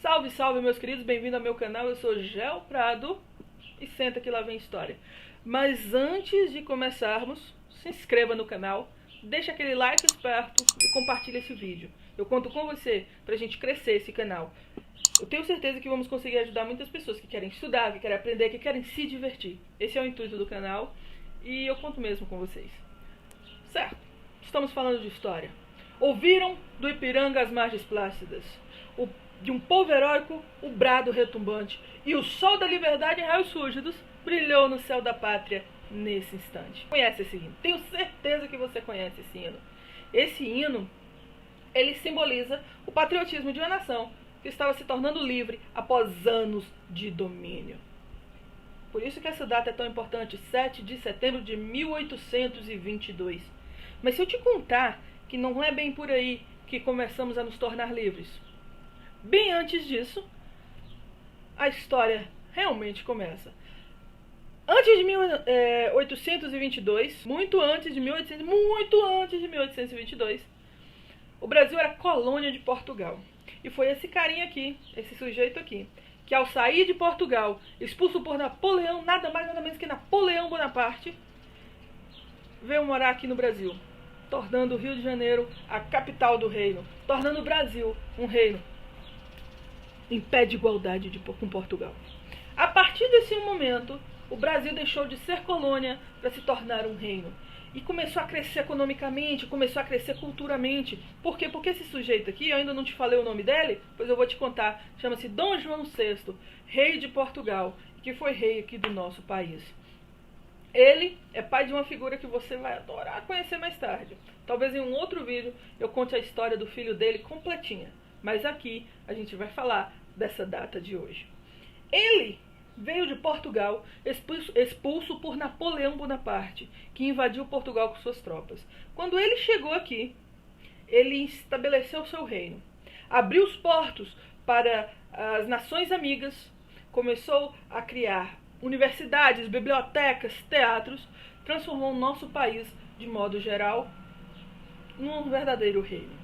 Salve, salve, meus queridos, bem-vindo ao meu canal. Eu sou Gel Prado e senta que lá vem história. Mas antes de começarmos, se inscreva no canal, deixa aquele like esperto e compartilha esse vídeo. Eu conto com você pra gente crescer esse canal. Eu tenho certeza que vamos conseguir ajudar muitas pessoas que querem estudar, que querem aprender, que querem se divertir. Esse é o intuito do canal e eu conto mesmo com vocês. Certo, estamos falando de história. Ouviram do Ipiranga as margens plácidas, de um povo heróico, o brado retumbante, e o sol da liberdade em raios súditos brilhou no céu da pátria nesse instante. Conhece esse hino? Tenho certeza que você conhece esse hino. Esse hino, ele simboliza o patriotismo de uma nação que estava se tornando livre após anos de domínio. Por isso que essa data é tão importante, 7 de setembro de 1822. Mas se eu te contar que não é bem por aí que começamos a nos tornar livres, bem antes disso, a história realmente começa. Antes de 1822, muito antes de 1822, o Brasil era colônia de Portugal. E foi esse carinha aqui, esse sujeito aqui, que ao sair de Portugal, expulso por Napoleão, nada mais nada menos que Napoleão Bonaparte, veio morar aqui no Brasil, tornando o Rio de Janeiro a capital do reino, tornando o Brasil um reino em pé de igualdade com Portugal. A partir desse momento, o Brasil deixou de ser colônia para se tornar um reino. E começou a crescer economicamente, começou a crescer culturalmente. Por quê? Porque esse sujeito aqui, eu ainda não te falei o nome dele, pois eu vou te contar. Chama-se Dom João VI, rei de Portugal, que foi rei aqui do nosso país. Ele é pai de uma figura que você vai adorar conhecer mais tarde. Talvez em um outro vídeo eu conte a história do filho dele completinha. Mas aqui a gente vai falar dessa data de hoje. Ele veio de Portugal expulso por Napoleão Bonaparte, que invadiu Portugal com suas tropas. Quando ele chegou aqui, ele estabeleceu seu reino, abriu os portos para as nações amigas, começou a criar universidades, bibliotecas, teatros, transformou o nosso país, de modo geral, num verdadeiro reino.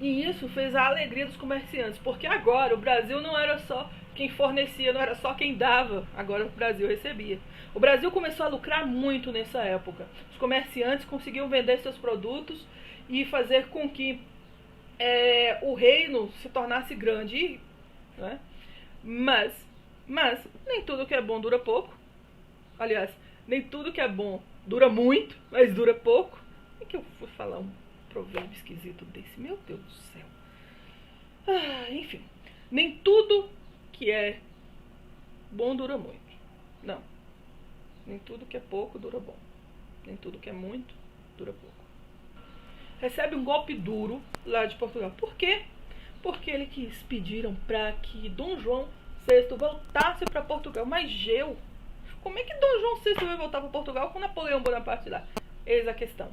E isso fez a alegria dos comerciantes, porque agora o Brasil não era só quem fornecia, não era só quem dava, agora o Brasil recebia. O Brasil começou a lucrar muito nessa época. Os comerciantes conseguiam vender seus produtos e fazer com que o reino se tornasse grande. Né? Mas nem tudo que é bom dura pouco. Aliás, nem tudo que é bom dura muito, mas dura pouco. É que eu fui falar um provérbio esquisito desse, meu Deus do céu. Enfim, nem tudo que é bom dura muito. Não. Nem tudo que é pouco dura bom. Nem tudo que é muito dura pouco. Recebe um golpe duro lá de Portugal. Por quê? Porque eles pediram para que Dom João VI voltasse para Portugal. Mas como é que Dom João VI vai voltar para Portugal com Napoleão Bonaparte lá? Eis a questão.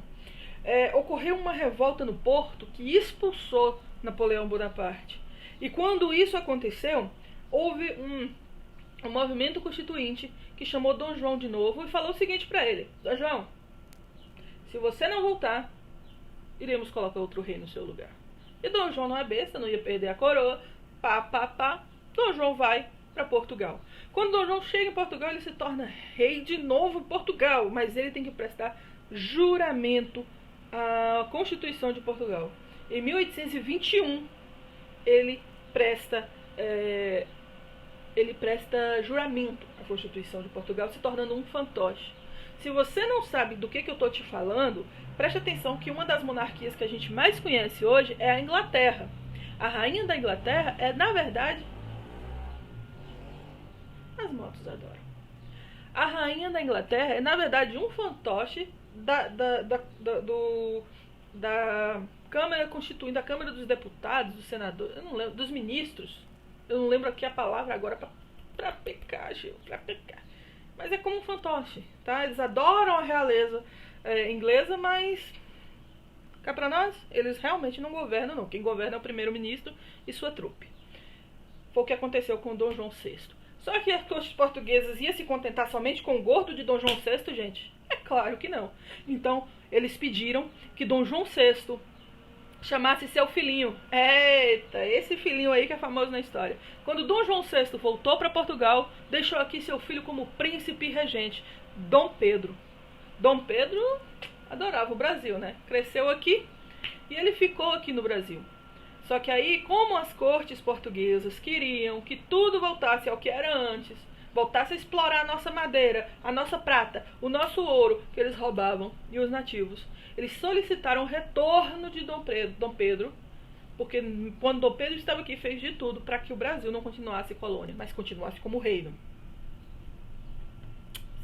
Ocorreu uma revolta no Porto que expulsou Napoleão Bonaparte. E quando isso aconteceu, houve um movimento constituinte que chamou Dom João de novo e falou o seguinte para ele: Dom João, se você não voltar, iremos colocar outro rei no seu lugar. E Dom João não é besta, não ia perder a coroa. Dom João vai para Portugal. Quando Dom João chega em Portugal, ele se torna rei de novo em Portugal, mas ele tem que prestar juramento à Constituição de Portugal. Em 1821, ele presta juramento à Constituição de Portugal, se tornando um fantoche. Se você não sabe do que eu estou te falando, preste atenção que uma das monarquias que a gente mais conhece hoje é a Inglaterra. A rainha da Inglaterra é, na verdade... As motos adoram. A rainha da Inglaterra é, na verdade, um fantoche da Câmara Constituinte, da Câmara dos Deputados, dos Senadores, eu não lembro, dos ministros. Eu não lembro aqui a palavra agora pra pecar, Gil, pra pecar. Mas é como um fantoche, tá? Eles adoram a realeza inglesa, mas cá pra nós, eles realmente não governam, não. Quem governa é o primeiro-ministro e sua trupe. Foi o que aconteceu com Dom João VI. Só que os portugueses iam se contentar somente com o gordo de Dom João VI, gente? É claro que não. Então, eles pediram que Dom João VI chamasse seu filhinho. Eita, esse filhinho aí que é famoso na história. Quando Dom João VI voltou para Portugal, deixou aqui seu filho como príncipe e regente, Dom Pedro. Dom Pedro adorava o Brasil, né? Cresceu aqui e ele ficou aqui no Brasil. Só que aí, como as cortes portuguesas queriam que tudo voltasse ao que era antes, voltasse a explorar a nossa madeira, a nossa prata, o nosso ouro que eles roubavam e os nativos, eles solicitaram o retorno de Dom Pedro, porque quando Dom Pedro estava aqui fez de tudo para que o Brasil não continuasse colônia, mas continuasse como reino.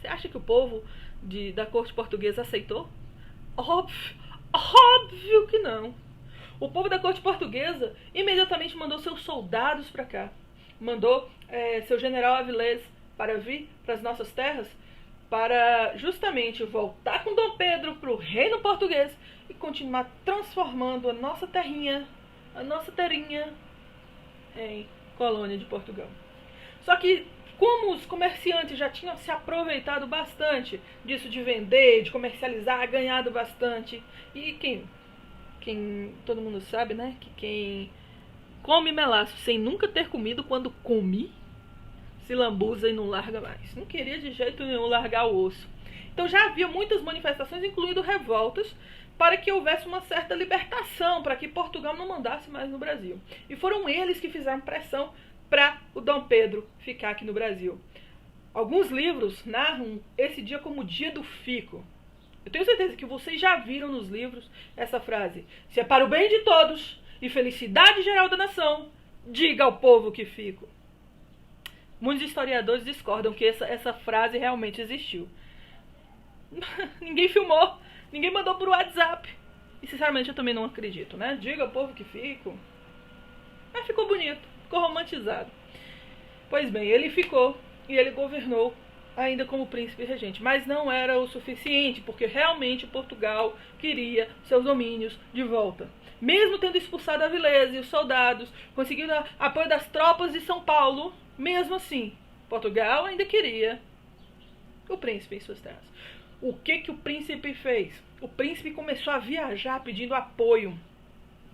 Você acha que o povo da corte portuguesa aceitou? Óbvio que não. O povo da corte portuguesa imediatamente mandou seus soldados para cá. Mandou seu general Avilés para vir para as nossas terras, para justamente voltar com Dom Pedro para o reino português e continuar transformando a nossa terrinha em colônia de Portugal. Só que como os comerciantes já tinham se aproveitado bastante disso de vender, de comercializar, ganhado bastante, e quem todo mundo sabe, né, que quem come melaço sem nunca ter comido, quando come, se lambuza e não larga mais. Não queria de jeito nenhum largar o osso. Então já havia muitas manifestações, incluindo revoltas, para que houvesse uma certa libertação, para que Portugal não mandasse mais no Brasil. E foram eles que fizeram pressão para o Dom Pedro ficar aqui no Brasil. Alguns livros narram esse dia como o dia do fico. Eu tenho certeza que vocês já viram nos livros essa frase: se é para o bem de todos e felicidade geral da nação, diga ao povo que fico. Muitos historiadores discordam que essa frase realmente existiu. Ninguém filmou, ninguém mandou por WhatsApp. E sinceramente eu também não acredito, né? Diga ao povo que fico. Mas ficou bonito, ficou romantizado. Pois bem, ele ficou e ele governou ainda como príncipe regente, mas não era o suficiente, porque realmente Portugal queria seus domínios de volta. Mesmo tendo expulsado Avilés e os soldados, conseguindo apoio das tropas de São Paulo, mesmo assim, Portugal ainda queria o príncipe em suas terras. O que o príncipe fez? O príncipe começou a viajar pedindo apoio,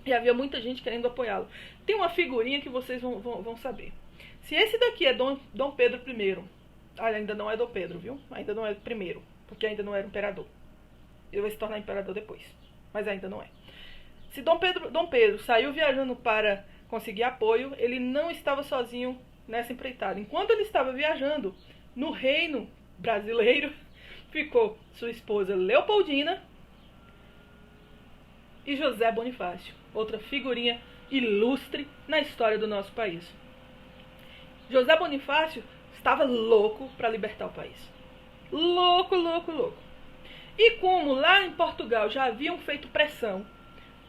e havia muita gente querendo apoiá-lo. Tem uma figurinha que vocês vão saber. Se esse daqui é Dom Pedro I, ainda não é Dom Pedro, viu? Ainda não é primeiro, porque ainda não era imperador. Ele vai se tornar imperador depois, mas ainda não é. Se Dom Pedro saiu viajando para conseguir apoio, ele não estava sozinho nessa empreitada. Enquanto ele estava viajando, no reino brasileiro, ficou sua esposa Leopoldina e José Bonifácio, outra figurinha ilustre na história do nosso país. José Bonifácio estava louco para libertar o país. Louco. E como lá em Portugal já haviam feito pressão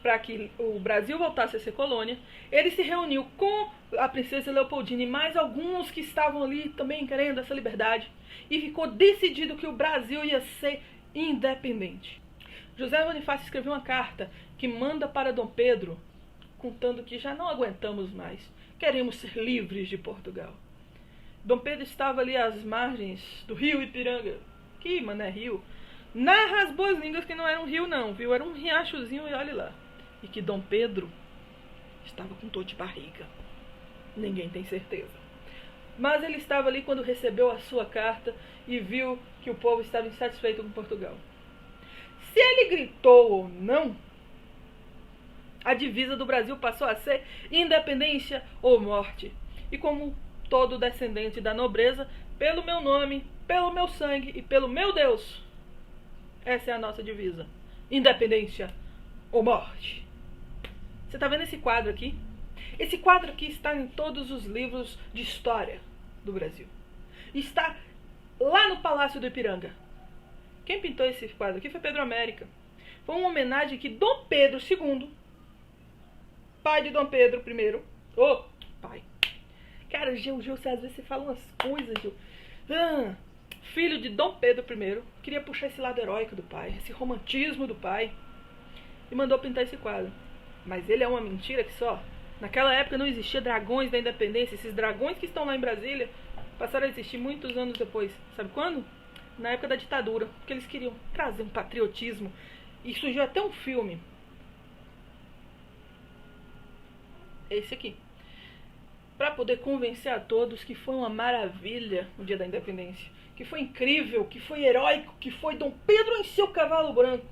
para que o Brasil voltasse a ser colônia, ele se reuniu com a princesa Leopoldina e mais alguns que estavam ali também querendo essa liberdade, e ficou decidido que o Brasil ia ser independente. José Bonifácio escreveu uma carta que manda para Dom Pedro, contando que já não aguentamos mais, queremos ser livres de Portugal. Dom Pedro estava ali às margens do rio Ipiranga. Que, mano, é rio? Narra as boas línguas que não era um rio não, viu? Era um riachozinho e olha lá. E que Dom Pedro estava com dor de barriga. Ninguém tem certeza. Mas ele estava ali quando recebeu a sua carta e viu que o povo estava insatisfeito com Portugal. Se ele gritou ou não, a divisa do Brasil passou a ser independência ou morte. E como todo descendente da nobreza, pelo meu nome, pelo meu sangue e pelo meu Deus, essa é a nossa divisa: independência ou morte. Você está vendo esse quadro aqui? Esse quadro aqui está em todos os livros de história do Brasil. Está lá no Palácio do Ipiranga. Quem pintou esse quadro aqui foi Pedro América. Foi uma homenagem que Dom Pedro II, pai de Dom Pedro I, pai. Cara, Gil, às vezes você fala umas coisas, Gil. Filho de Dom Pedro I, queria puxar esse lado heróico do pai, esse romantismo do pai, e mandou pintar esse quadro. Mas ele é uma mentira que só. Naquela época não existia dragões da independência. Esses dragões que estão lá em Brasília passaram a existir muitos anos depois. Sabe quando? Na época da ditadura, porque eles queriam trazer um patriotismo. E surgiu até um filme esse aqui. Para poder convencer a todos que foi uma maravilha o dia da independência. Que foi incrível, que foi heróico, que foi Dom Pedro em seu cavalo branco.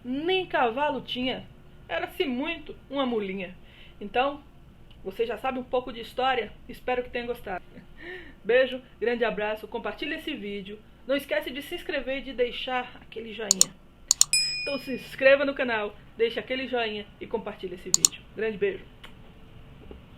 Nem cavalo tinha. Era-se muito uma mulinha. Então, você já sabe um pouco de história. Espero que tenha gostado. Beijo, grande abraço, compartilhe esse vídeo. Não esquece de se inscrever e de deixar aquele joinha. Então se inscreva no canal, deixe aquele joinha e compartilhe esse vídeo. Grande beijo.